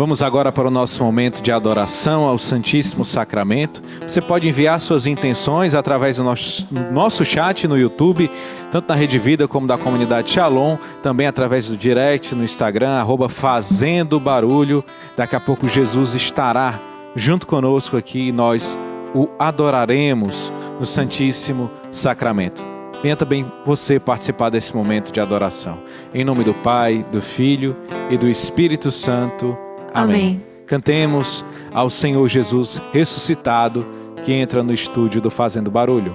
Vamos agora para o nosso momento de adoração ao Santíssimo Sacramento. Você pode enviar suas intenções através do nosso chat no YouTube, tanto na Rede Vida como da comunidade Shalom, também através do direct no Instagram, @Fazendo Barulho. Daqui a pouco Jesus estará junto conosco aqui e nós o adoraremos no Santíssimo Sacramento. Venha também você participar desse momento de adoração. Em nome do Pai, do Filho e do Espírito Santo. Amém. Cantemos ao Senhor Jesus ressuscitado, que entra no estúdio do Fazendo Barulho.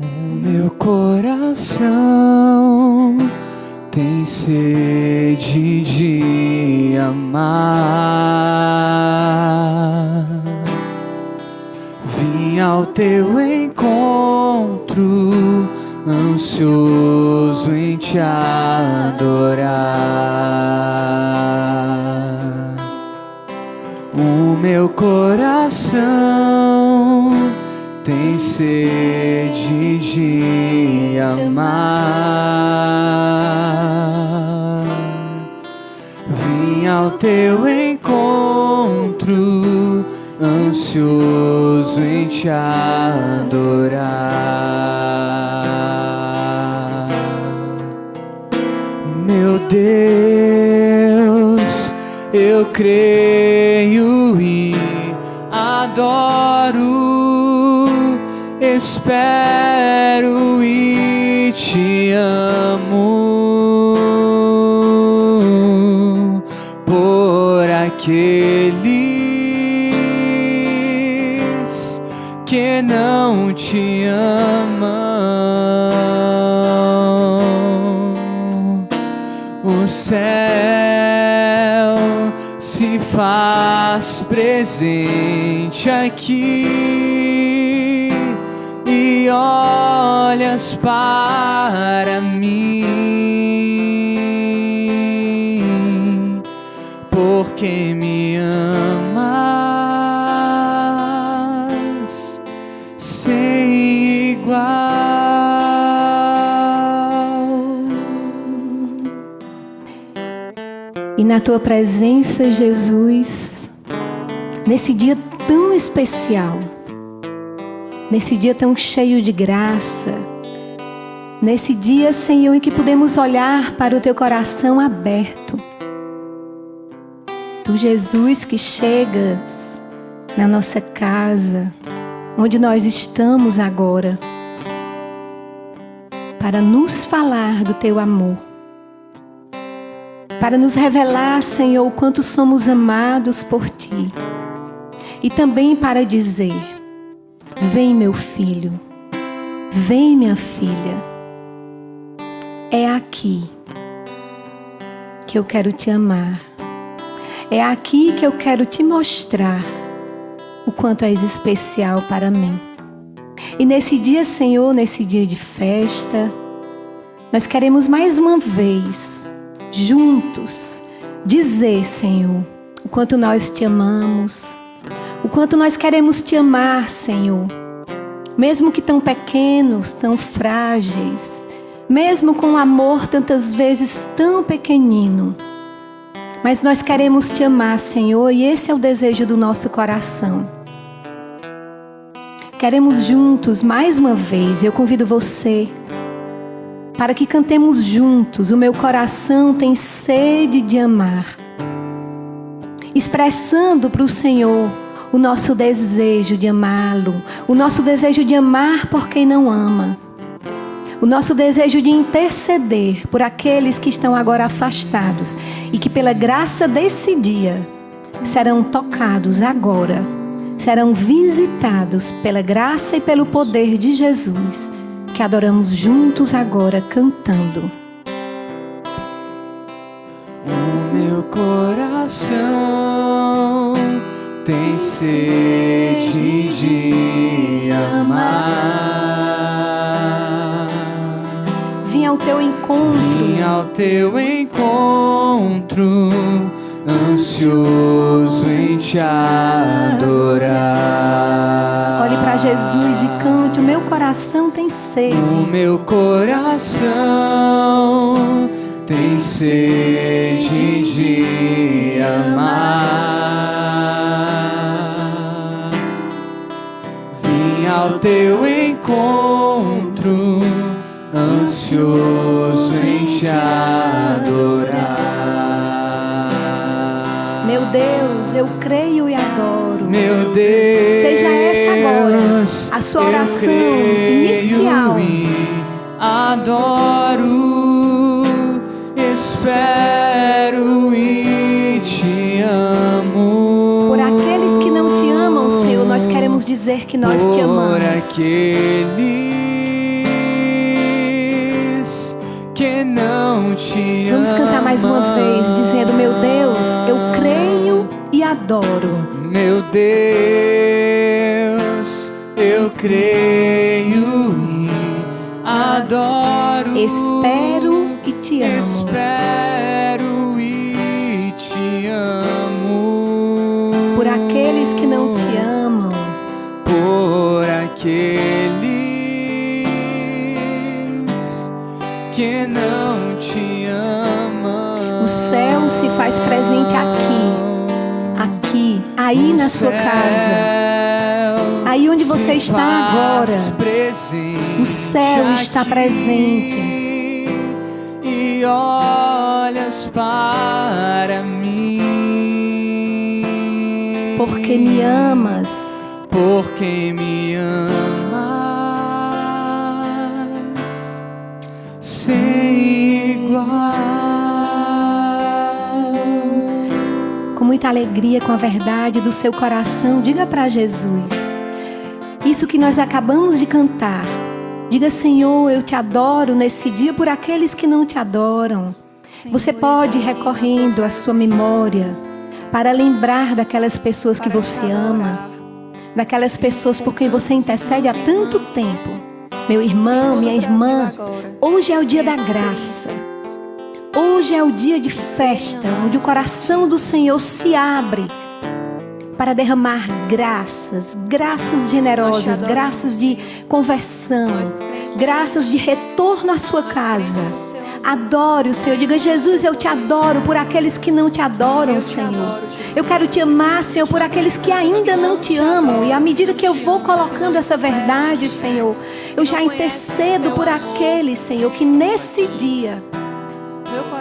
O meu coração tem sede de amar. Vim ao teu encontro, ansioso em te adorar. O meu coração tem sede de amar. Vim ao teu encontro, ansioso em te adorar. Meu Deus, eu creio e adoro, espero e te amo por aqueles que não te amam. O céu se faz presente aqui e olhas para mim, porque me amas sem igual. E na tua presença, Jesus, nesse dia tão especial, nesse dia tão cheio de graça, nesse dia, Senhor, em que podemos olhar para o teu coração aberto. Tu, Jesus, que chegas na nossa casa, onde nós estamos agora, para nos falar do teu amor, para nos revelar, Senhor, o quanto somos amados por ti, e também para dizer: vem, meu filho, vem, minha filha, é aqui que eu quero te amar, é aqui que eu quero te mostrar o quanto és especial para mim. E nesse dia, Senhor, nesse dia de festa, nós queremos mais uma vez, juntos, dizer, Senhor, o quanto nós te amamos, o quanto nós queremos te amar, Senhor, mesmo que tão pequenos, tão frágeis, mesmo com um amor tantas vezes tão pequenino, mas nós queremos te amar, Senhor, e esse é o desejo do nosso coração. Queremos juntos, mais uma vez, eu convido você para que cantemos juntos: o meu coração tem sede de amar, expressando para o Senhor o nosso desejo de amá-lo, o nosso desejo de amar por quem não ama, o nosso desejo de interceder por aqueles que estão agora afastados e que pela graça desse dia serão tocados agora, serão visitados pela graça e pelo poder de Jesus, que adoramos juntos agora cantando. O meu coração tem sede de amar. Vim ao teu encontro. Vim ao teu encontro, ansioso em te adorar. Olhe para Jesus e cante: o meu coração tem sede. O meu coração tem sede de amar. Vim ao teu encontro, ansioso em te adorar. Meu Deus, eu creio e adoro. Meu Deus, seja essa agora a sua oração inicial. Adoro, espero e te amo. Por aqueles que não te amam, Senhor, nós queremos dizer que nós te amamos. Por aqueles que não te amam. Vamos cantar mais uma vez, dizendo: meu Deus, eu creio e adoro. Meu Deus, eu creio e adoro. Espero e te amo. Espero e te amo. Por aqueles que não te amam. Por aqueles que não te amam. O céu se faz presente aqui, aí na sua casa, aí onde você está agora. O céu está presente. E olhas para mim, porque me amas, porque me amas sem igual. Com muita alegria, com a verdade do seu coração, diga para Jesus isso que nós acabamos de cantar. Diga: Senhor, eu te adoro nesse dia por aqueles que não te adoram. Você pode ir recorrendo à sua memória para lembrar daquelas pessoas que você ama, daquelas pessoas por quem você intercede há tanto tempo. Meu irmão, minha irmã, hoje é o dia da graça. Hoje é o dia de festa, onde o coração do Senhor se abre para derramar graças, graças generosas, graças de conversão, graças de retorno à sua casa. Adore o Senhor, diga: Jesus, eu te adoro por aqueles que não te adoram, Senhor. Eu quero te amar, Senhor, por aqueles que ainda não te amam. E à medida que eu vou colocando essa verdade, Senhor, eu já intercedo por aqueles, Senhor, que nesse dia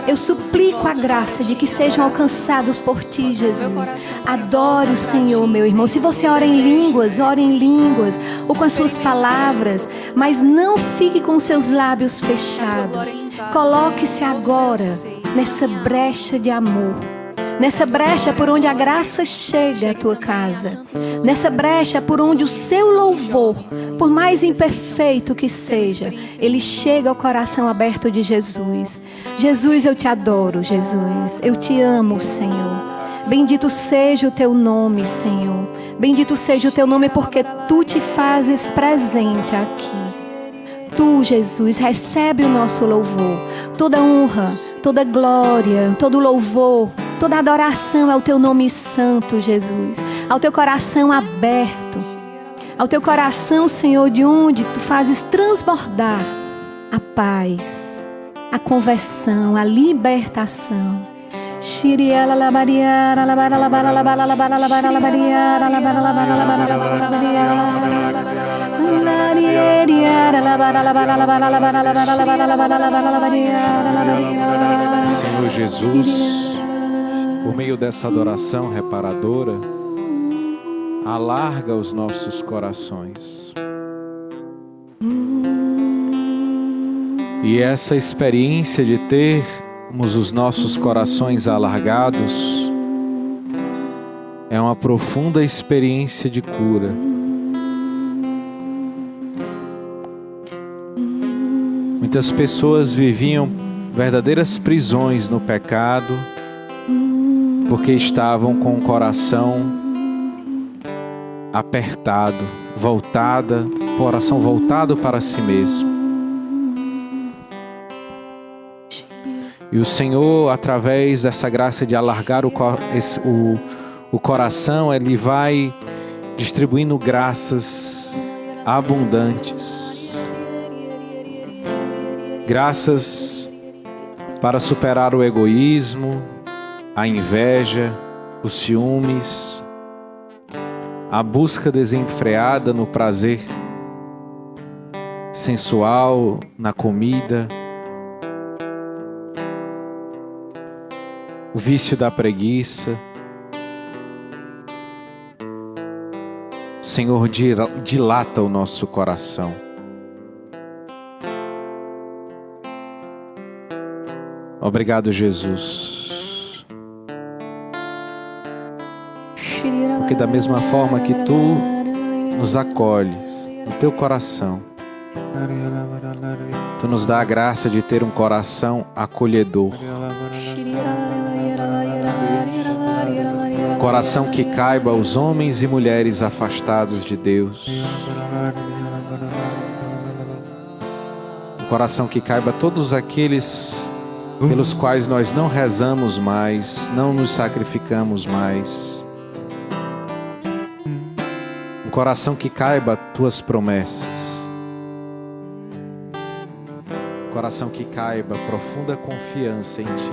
eu suplico a graça de que sejam alcançados por Ti, Jesus. Adore o Senhor, meu irmão. Se você ora em línguas, ore em línguas ou com as suas palavras, mas não fique com seus lábios fechados. Coloque-se agora nessa brecha de amor, nessa brecha por onde a graça chega à tua casa, nessa brecha por onde o seu louvor, por mais imperfeito que seja, ele chega ao coração aberto de Jesus. Jesus, eu te adoro, Jesus. Eu te amo, Senhor. Bendito seja o teu nome, Senhor. Bendito seja o teu nome, porque tu te fazes presente aqui. Tu, Jesus, recebe o nosso louvor. Toda honra, toda glória, todo louvor, toda adoração ao teu nome santo, Jesus. Ao teu coração aberto. Ao teu coração, Senhor, de onde tu fazes transbordar a paz, a conversão, a libertação. Senhor Jesus, por meio dessa adoração reparadora, alarga os nossos corações. E essa experiência de termos os nossos corações alargados é uma profunda experiência de cura. Muitas pessoas viviam verdadeiras prisões no pecado porque estavam com o coração apertado, coração voltado para si mesmo. E o Senhor, através dessa graça de alargar o coração, Ele vai distribuindo graças abundantes. Graças para superar o egoísmo, a inveja, os ciúmes, a busca desenfreada no prazer sensual, na comida, o vício da preguiça. O Senhor dilata o nosso coração. Obrigado, Jesus. Porque da mesma forma que Tu nos acolhes no Teu coração, Tu nos dá a graça de ter um coração acolhedor. Um coração que caiba aos homens e mulheres afastados de Deus. Um coração que caiba a todos aqueles pelos quais nós não rezamos mais, não nos sacrificamos mais. Um coração que caiba Tuas promessas. Um coração que caiba profunda confiança em Ti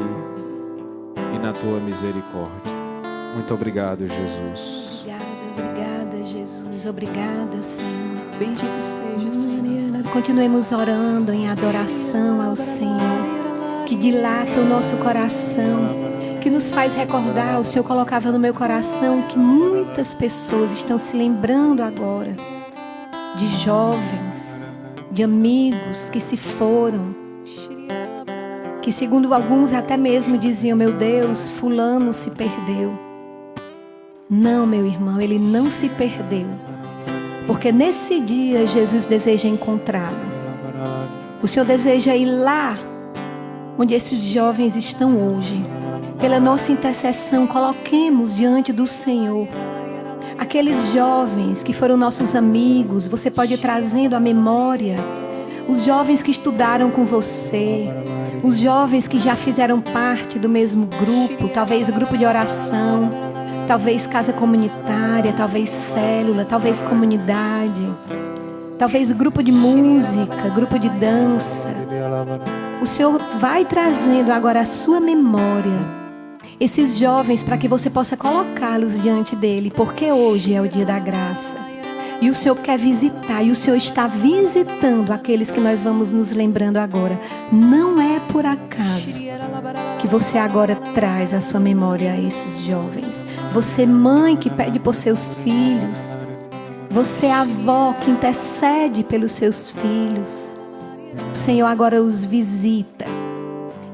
e na Tua misericórdia. Muito obrigado, Jesus. Obrigada, Jesus. Obrigada, Senhor. Bendito seja, Senhor. Continuemos orando em adoração ao Senhor, que dilata o nosso coração, que nos faz recordar. O Senhor colocava no meu coração que muitas pessoas estão se lembrando agora de jovens, de amigos que se foram, que segundo alguns até mesmo diziam: meu Deus, fulano se perdeu. Não, meu irmão, ele não se perdeu, porque nesse dia Jesus deseja encontrá-lo. O Senhor deseja ir lá onde esses jovens estão hoje. Pela nossa intercessão, coloquemos diante do Senhor aqueles jovens que foram nossos amigos. Você pode ir trazendo à memória os jovens que estudaram com você, os jovens que já fizeram parte do mesmo grupo, talvez o grupo de oração, talvez casa comunitária, talvez célula, talvez comunidade, talvez grupo de música, grupo de dança. O Senhor vai trazendo agora à sua memória esses jovens para que você possa colocá-los diante dele, porque hoje é o dia da graça. E o Senhor quer visitar, e o Senhor está visitando aqueles que nós vamos nos lembrando agora. Não é por acaso que você agora traz à sua memória esses jovens. Você, mãe que pede por seus filhos. Você, avó que intercede pelos seus filhos. O Senhor agora os visita.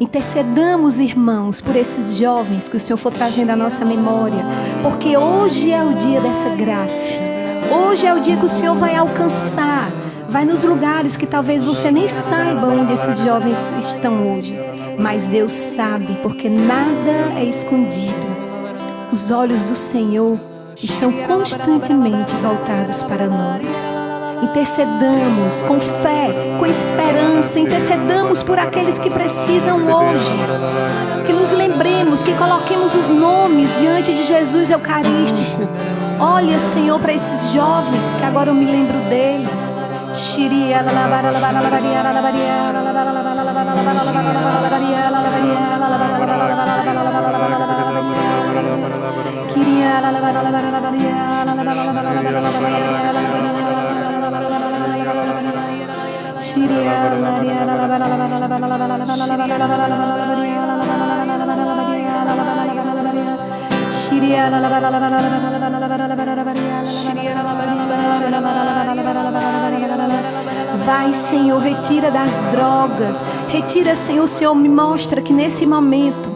Intercedamos, irmãos, por esses jovens que o Senhor for trazendo à nossa memória, porque hoje é o dia dessa graça. Hoje é o dia que o Senhor vai alcançar, vai nos lugares que talvez você nem saiba onde esses jovens estão hoje, mas Deus sabe, porque nada é escondido. Os olhos do Senhor estão constantemente voltados para nós. Intercedamos com fé, com esperança, intercedamos por aqueles que precisam hoje. Que nos lembremos, que coloquemos os nomes diante de Jesus Eucarístico. Olha, Senhor, para esses jovens, que agora eu me lembro deles. Vai, Senhor, retira das drogas. Retira, Senhor. O Senhor me mostra que nesse momento,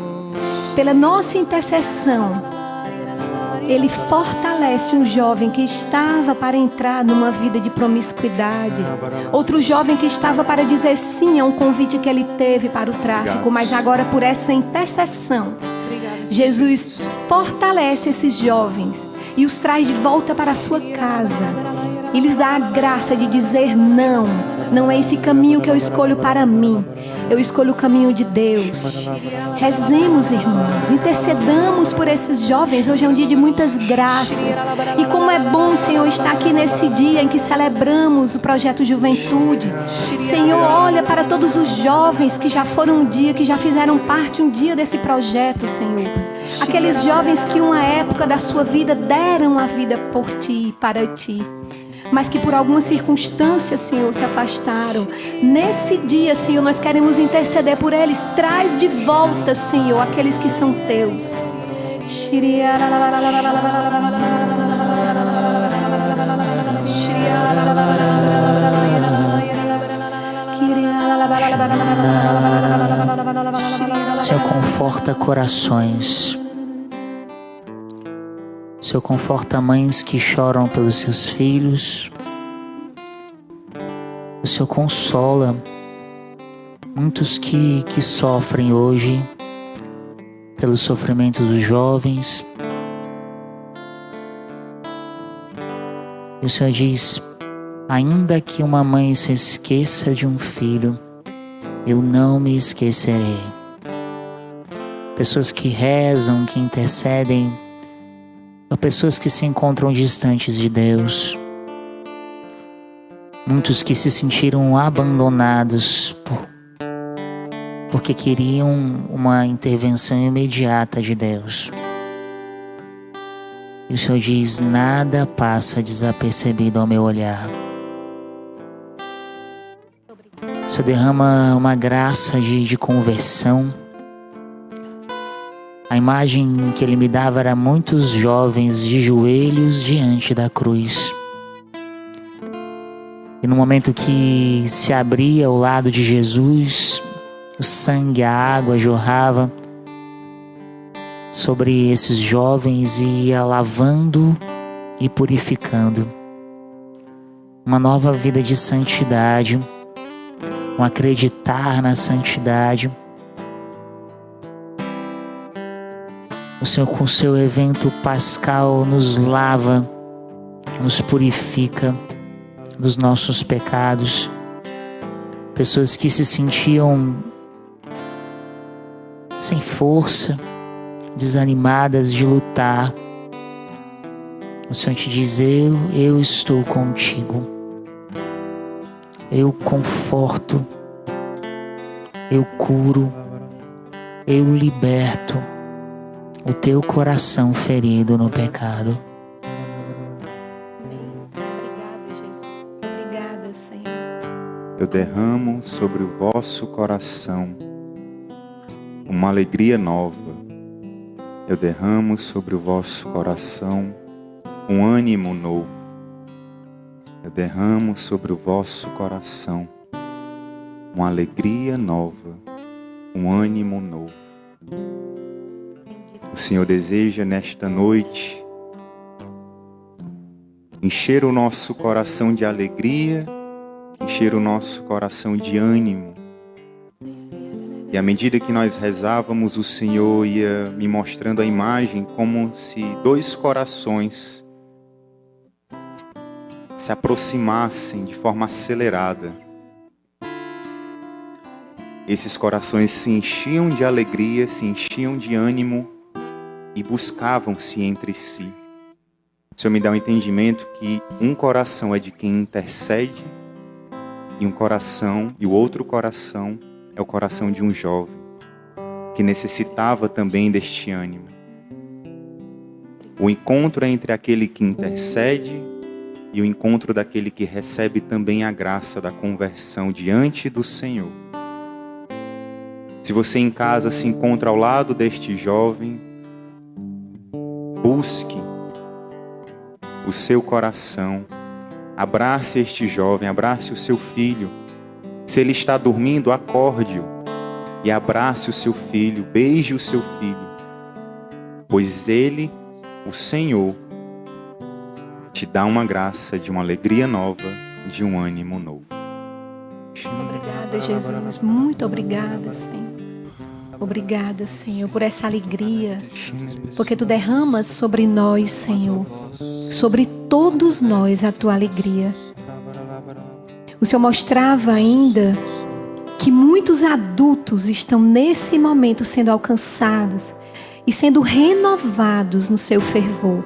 pela nossa intercessão, Ele fortalece um jovem que estava para entrar numa vida de promiscuidade. Outro jovem que estava para dizer sim a um convite que ele teve para o tráfico. Mas agora, por essa intercessão, Jesus fortalece esses jovens e os traz de volta para a sua casa. E lhes dá a graça de dizer não Não é esse caminho que eu escolho para mim. Eu escolho o caminho de Deus. Rezemos, irmãos. Intercedamos por esses jovens. Hoje é um dia de muitas graças. E como é bom, Senhor, estar aqui nesse dia em que celebramos o projeto Juventude. Senhor, olha para todos os jovens que já foram um dia, que já fizeram parte um dia desse projeto, Senhor. Aqueles jovens que uma época da sua vida deram a vida por Ti e para Ti, mas que por algumas circunstâncias, Senhor, se afastaram. Nesse dia, Senhor, nós queremos interceder por eles. Traz de volta, Senhor, aqueles que são Teus. O Senhor conforta corações. O Senhor conforta mães que choram pelos seus filhos. O Senhor consola muitos que sofrem hoje pelos sofrimentos dos jovens. E o Senhor diz: ainda que uma mãe se esqueça de um filho, eu não me esquecerei. Pessoas que rezam, que intercedem, ou pessoas que se encontram distantes de Deus. Muitos que se sentiram abandonados porque queriam uma intervenção imediata de Deus. E o Senhor diz: nada passa desapercebido ao meu olhar. O Senhor derrama uma graça de conversão. A imagem que Ele me dava era muitos jovens de joelhos diante da cruz. E no momento que se abria o lado de Jesus, o sangue, a água jorrava sobre esses jovens e ia lavando e purificando. Uma nova vida de santidade, um acreditar na santidade. O Senhor, com o seu evento pascal, nos lava, nos purifica dos nossos pecados. Pessoas que se sentiam sem força, desanimadas de lutar. O Senhor te diz: eu estou contigo. Eu conforto, eu curo, eu liberto o teu coração ferido no pecado. Obrigada, Jesus. Obrigada, Senhor. Eu derramo sobre o vosso coração uma alegria nova. Eu derramo sobre o vosso coração um ânimo novo. Eu derramo sobre o vosso coração uma alegria nova, um ânimo novo. O Senhor deseja nesta noite encher o nosso coração de alegria, encher o nosso coração de ânimo. E à medida que nós rezávamos, o Senhor ia me mostrando a imagem como se dois corações se aproximassem de forma acelerada. Esses corações se enchiam de alegria, se enchiam de ânimo e buscavam-se entre si. O Senhor me dá um entendimento que um coração é de quem intercede e o outro coração é o coração de um jovem que necessitava também deste ânimo. O encontro é entre aquele que intercede e o encontro daquele que recebe também a graça da conversão diante do Senhor. Se você em casa se encontra ao lado deste jovem, busque o seu coração, abrace este jovem, abrace o seu filho. Se ele está dormindo, acorde-o e abrace o seu filho, beije o seu filho, pois ele, o Senhor, te dá uma graça de uma alegria nova, de um ânimo novo. Obrigada, Jesus. Muito obrigada, Senhor. Obrigada, Senhor, por essa alegria, porque Tu derramas sobre nós, Senhor, sobre todos nós a Tua alegria. O Senhor mostrava ainda que muitos adultos estão nesse momento sendo alcançados e sendo renovados no seu fervor.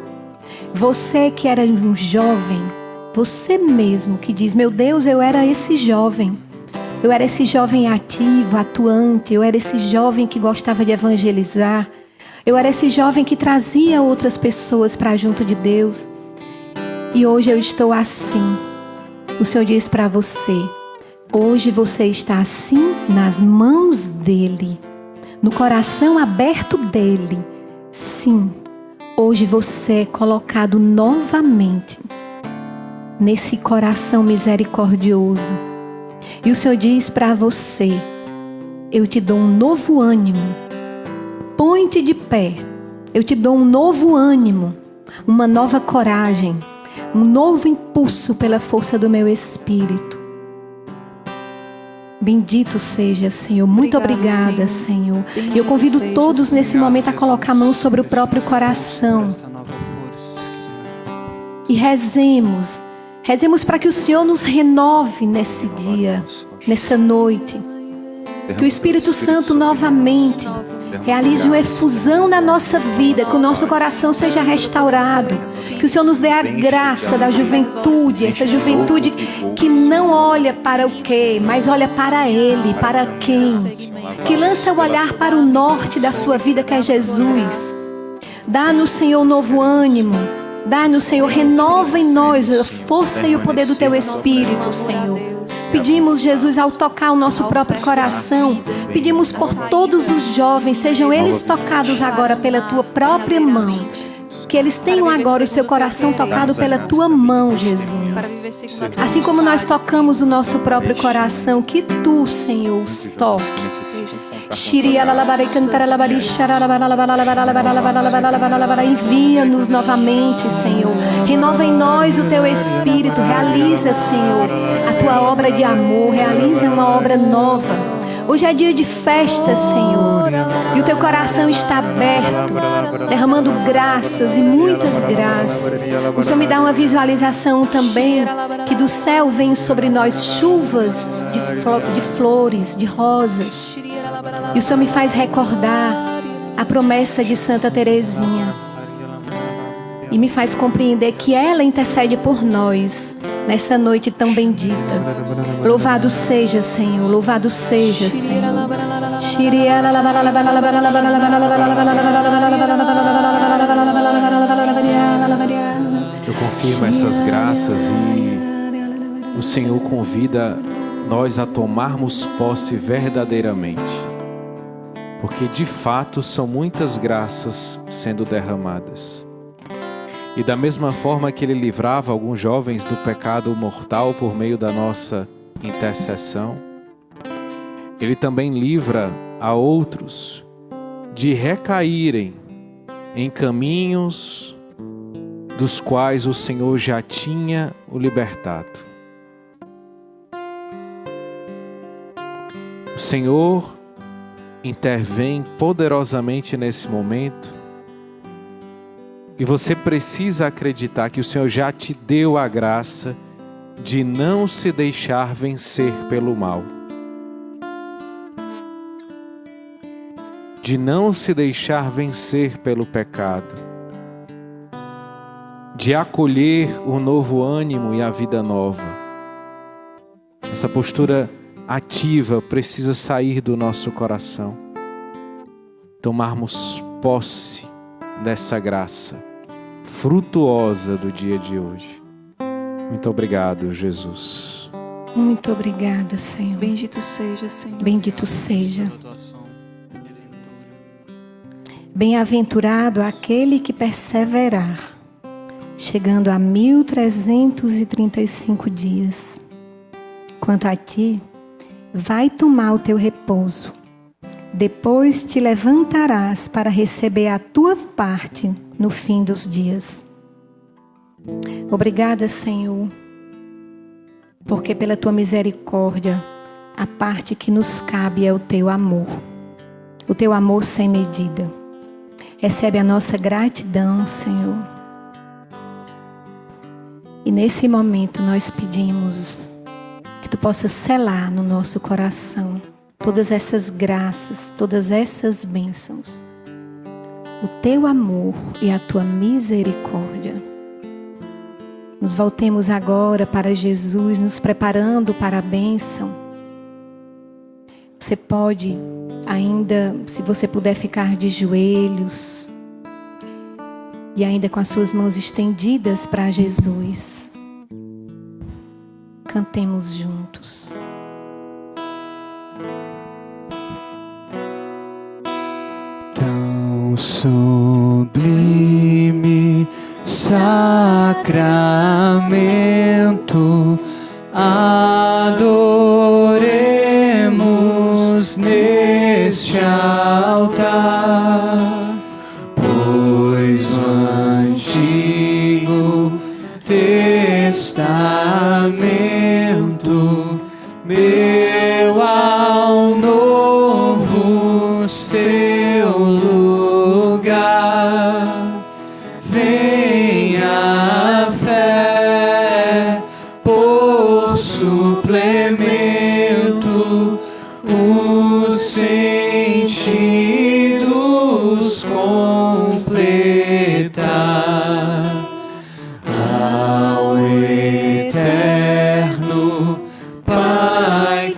Você que era um jovem, você mesmo que diz: meu Deus, eu era esse jovem. Eu era esse jovem ativo, atuante. Eu era esse jovem que gostava de evangelizar. Eu era esse jovem que trazia outras pessoas para junto de Deus. E hoje eu estou assim. O Senhor diz para você: hoje você está assim nas mãos dEle, no coração aberto dEle. Sim, hoje você é colocado novamente nesse coração misericordioso. E o Senhor diz para você: eu te dou um novo ânimo. Põe-te de pé. Eu te dou um novo ânimo, uma nova coragem, um novo impulso pela força do meu Espírito. Bendito seja, Senhor. Muito obrigada, Senhor. E eu convido todos nesse momento a colocar a mão sobre o próprio coração. E rezemos. Rezemos para que o Senhor nos renove nesse dia, nessa noite. Que o Espírito Santo novamente realize uma efusão na nossa vida, que o nosso coração seja restaurado, que o Senhor nos dê a graça da juventude, essa juventude que não olha para o quê, mas olha para Ele, para quem, que lança o olhar para o norte da sua vida, que é Jesus. Dá-nos, Senhor, novo ânimo. Dá-nos, Senhor, renova em nós a força e o poder do Teu Espírito, Senhor. Pedimos, Jesus, ao tocar o nosso próprio coração, pedimos por todos os jovens, sejam eles tocados agora pela Tua própria mão. Que eles tenham agora o seu coração tocado pela Tua mão, Jesus. Assim como nós tocamos o nosso próprio coração, que Tu, Senhor, os toques. Envia-nos novamente, Senhor. Renova em nós o Teu Espírito. Realiza, Senhor, a Tua obra de amor. Realiza uma obra nova. Hoje é dia de festa, Senhor, e o Teu coração está aberto, derramando graças e muitas graças. O Senhor me dá uma visualização também, que do céu vem sobre nós chuvas de flores, de rosas. E o Senhor me faz recordar a promessa de Santa Teresinha. E me faz compreender que ela intercede por nós nessa noite tão bendita. Louvado seja, Senhor. Louvado seja, Senhor. Eu confirmo essas graças e o Senhor convida nós a tomarmos posse verdadeiramente. Porque de fato são muitas graças sendo derramadas. E da mesma forma que Ele livrava alguns jovens do pecado mortal por meio da nossa intercessão, Ele também livra a outros de recaírem em caminhos dos quais o Senhor já tinha o libertado. O Senhor intervém poderosamente nesse momento. E você precisa acreditar que o Senhor já te deu a graça de não se deixar vencer pelo mal. De não se deixar vencer pelo pecado. De acolher o novo ânimo e a vida nova. Essa postura ativa precisa sair do nosso coração. Tomarmos posse dessa graça frutuosa do dia de hoje. Muito obrigado, Jesus. Muito obrigada, Senhor. Bendito seja, Senhor. Bendito seja. Bem-aventurado aquele que perseverar, chegando a 1335 dias. Quanto a ti, vai tomar o teu repouso. Depois te levantarás para receber a tua parte no fim dos dias. Obrigada, Senhor, porque pela tua misericórdia, a parte que nos cabe é o teu amor. O teu amor sem medida. Recebe a nossa gratidão, Senhor. E nesse momento nós pedimos que tu possa selar no nosso coração todas essas graças, todas essas bênçãos, o teu amor e a tua misericórdia. Nos voltemos agora para Jesus, nos preparando para a bênção. Você pode ainda, se você puder, ficar de joelhos e ainda com as suas mãos estendidas para Jesus. Cantemos juntos. Tão sublime sacramento, adoremos neste altar, pois o Antigo Testamento deu ao Novo seu lugar. Venha a fé por suplemento, os sentidos completar. Ao eterno Pai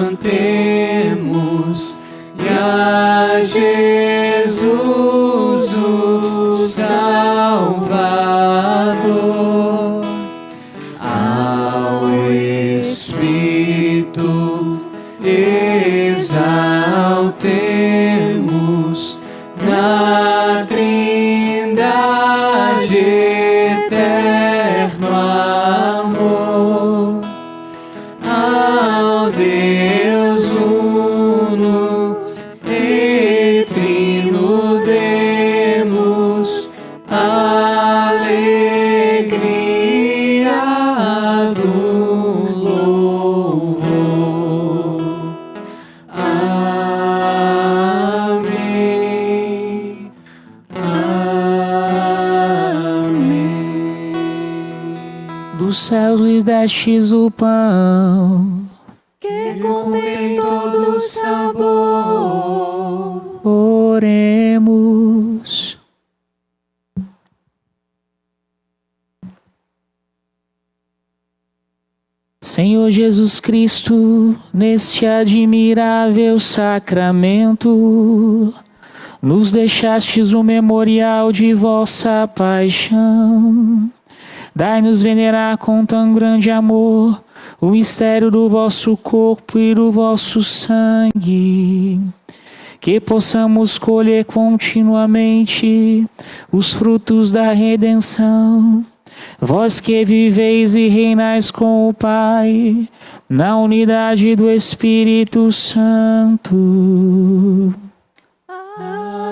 cantemos, e a Jesus o Salvador, ao Espírito exaltemos na Trindade eterno amor, ao Deus uno e trino demos alegria do louvor. Amém. Amém. Dos céus lhes destes o pão, que contém todo o sabor. oremos. Senhor Jesus Cristo, neste admirável sacramento, nos deixastes o memorial de vossa paixão. Dai-nos venerar com tão grande amor o mistério do vosso corpo e do vosso sangue, que possamos colher continuamente os frutos da redenção. Vós que viveis e reinais com o Pai, na unidade do Espírito Santo. Amém.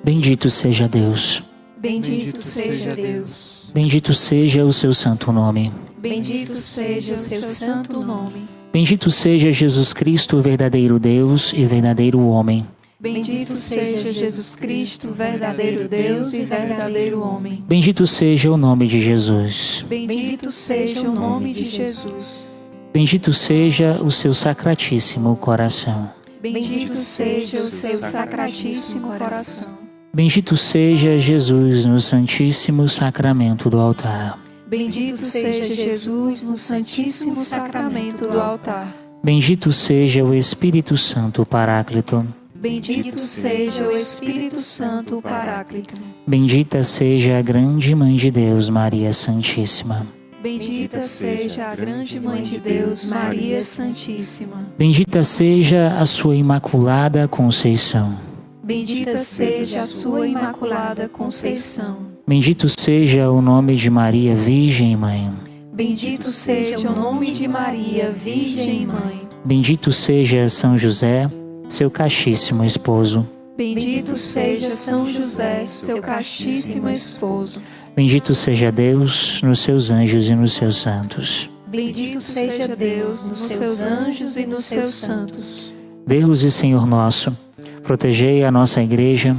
Bendito seja Deus. Bendito seja Deus. Bendito seja o seu santo nome. Bendito seja o seu santo nome. Bendito seja Jesus Cristo, verdadeiro Deus e verdadeiro homem. Bendito seja Jesus Cristo, verdadeiro Deus e verdadeiro homem. Bendito seja o nome de Jesus. Bendito seja o nome de Jesus. Bendito seja o seu sacratíssimo coração. Bendito seja o seu sacratíssimo coração. Bendito seja Jesus no Santíssimo Sacramento do altar. Bendito seja Jesus no Santíssimo Sacramento do altar. Bendito seja o Espírito Santo Paráclito. Bendito seja o Espírito Santo, o Paráclito. Bendita seja a grande Mãe de Deus, Maria Santíssima. Bendita seja a grande Mãe de Deus, Maria Santíssima. Bendita seja a sua Imaculada Conceição. Bendita seja a sua Imaculada Conceição. Bendito seja o nome de Maria, Virgem Mãe. Bendito seja o nome de Maria, Virgem Mãe. Bendito seja São José, seu castíssimo esposo. Bendito seja São José, seu castíssimo esposo. Bendito seja Deus nos seus anjos e nos seus santos. Bendito seja Deus nos seus anjos e nos seus santos. Deus e Senhor nosso, protegei a nossa igreja,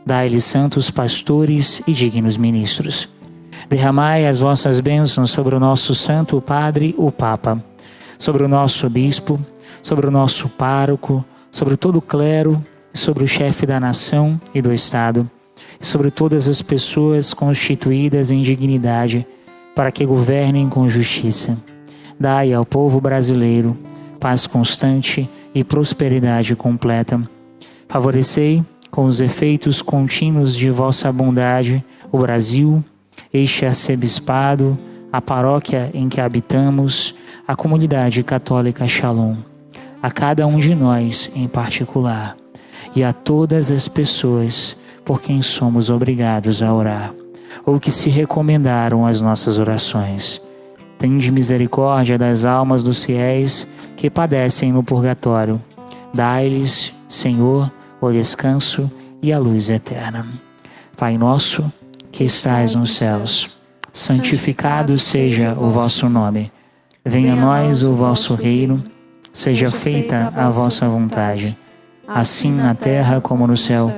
dai-lhe santos pastores e dignos ministros. Derramai as vossas bênçãos sobre o nosso Santo Padre, o Papa, sobre o nosso Bispo, sobre o nosso pároco, sobre todo o clero e sobre o chefe da nação e do Estado, e sobre todas as pessoas constituídas em dignidade, para que governem com justiça. Dai ao povo brasileiro paz constante e prosperidade completa. Favorecei, com os efeitos contínuos de vossa bondade, o Brasil, este arcebispado, a paróquia em que habitamos, a comunidade católica Shalom, a cada um de nós em particular, e a todas as pessoas por quem somos obrigados a orar, ou que se recomendaram às nossas orações. Tende misericórdia das almas dos fiéis que padecem no purgatório. Dai-lhes, Senhor, o descanso e a luz eterna. Pai nosso, que estais nos céus, santificado seja o vosso nome. Venha a nós o vosso reino, seja feita a vossa vontade, assim na terra como no céu.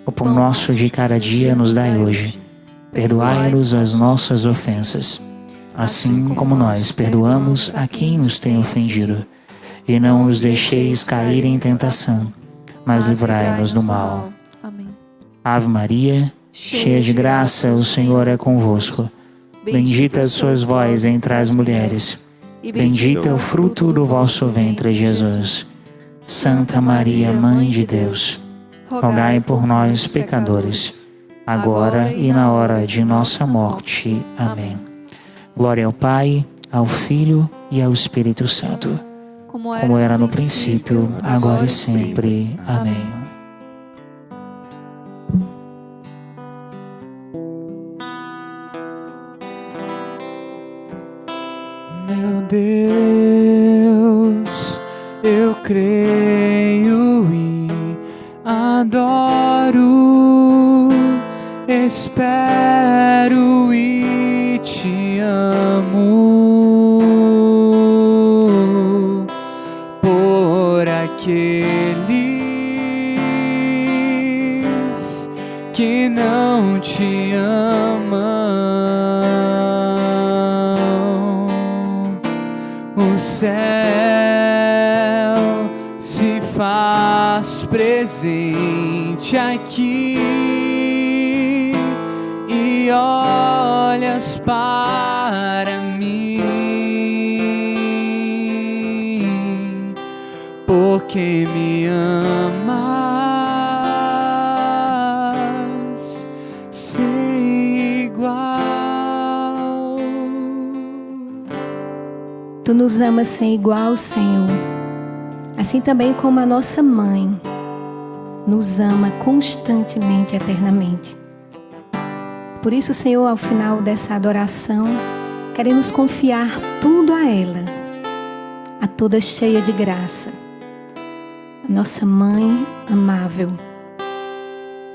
O pão nosso de cada dia nos dai hoje. Perdoai-nos as nossas ofensas, assim como nós perdoamos a quem nos tem ofendido. E não nos deixeis cair em tentação, mas livrai-nos do mal. Amém. Ave Maria, cheia de graça, o Senhor é convosco. Bendita sois vós entre as mulheres, e bendito é o fruto do vosso ventre, Jesus. Santa Maria, Mãe de Deus, rogai por nós, pecadores, agora e na hora de nossa morte. Amém. Glória ao Pai, ao Filho e ao Espírito Santo, como era no princípio, agora e sempre. Amém. Meu Deus, eu creio e adoro, espero e te amo por aqueles que não te amam. O céu se faz presente aqui e olhas para mim, porque me amas sem igual. Tu nos amas sem igual, Senhor, assim também como a nossa mãe nos ama constantemente, eternamente. Por isso, Senhor, ao final dessa adoração, queremos confiar tudo a ela, a toda cheia de graça, a nossa mãe amável.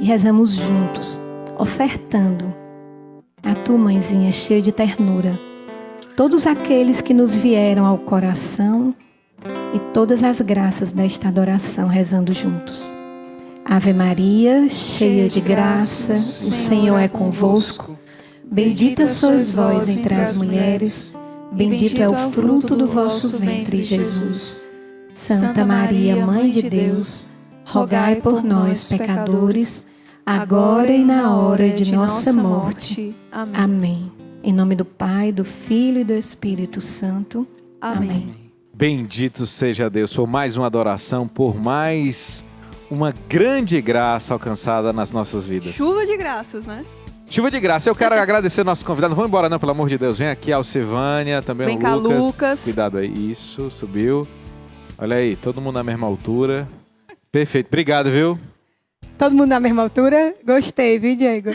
E rezamos juntos, ofertando a tua mãezinha cheia de ternura, todos aqueles que nos vieram ao coração e todas as graças desta adoração, rezando juntos. Ave Maria, cheia de graça, o Senhor é convosco. Bendita sois vós entre as mulheres, bendito é o fruto do vosso ventre, Jesus. Santa Maria, Mãe de Deus, rogai por nós, pecadores, agora e na hora de nossa morte. Amém. Em nome do Pai, do Filho e do Espírito Santo. Amém. Bendito seja Deus por mais uma adoração, por mais uma grande graça alcançada nas nossas vidas. Chuva de graças, né? Chuva de graça. Eu quero agradecer nosso convidado. Não vão embora não, pelo amor de Deus. Vem aqui, Alcivânia, também Vem o cá, Lucas. Lucas. Cuidado aí. Isso, subiu. Olha aí, todo mundo na mesma altura. Perfeito. Obrigado, viu? Todo mundo na mesma altura? Gostei, viu, Diego?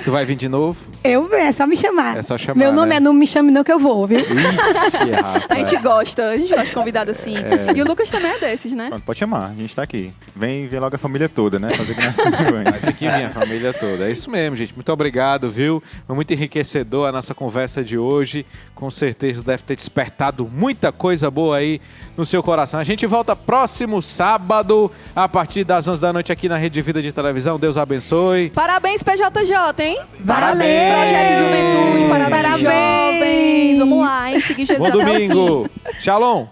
Tu vai vir de novo? Eu venho, é só me chamar. É só chamar, Meu nome né? é Não Me Chame Não Que Eu Vou, viu? Ixi, rapaz. A gente gosta de convidado assim. E o Lucas também é desses, né? Pronto, pode chamar, a gente tá aqui. Vem logo a família toda, né? Fazer graça. Vai ter que vir a família toda. É isso mesmo, gente. Muito obrigado, viu? Foi muito enriquecedor a nossa conversa de hoje. Com certeza deve ter despertado muita coisa boa aí no seu coração. A gente volta próximo sábado, a partir das 11 da noite aqui na Rede Vida de Televisão. Deus abençoe. Parabéns, PJJ, hein? Parabéns. Projeto Juventude. Parabéns, jovens. Vamos lá, hein? Seguir Jesus Bom até o fim. domingo. Shalom.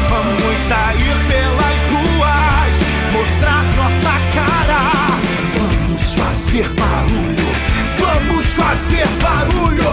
Vamos sair pelas ruas, mostrar nossa cara. Vamos fazer barulho, vamos fazer barulho.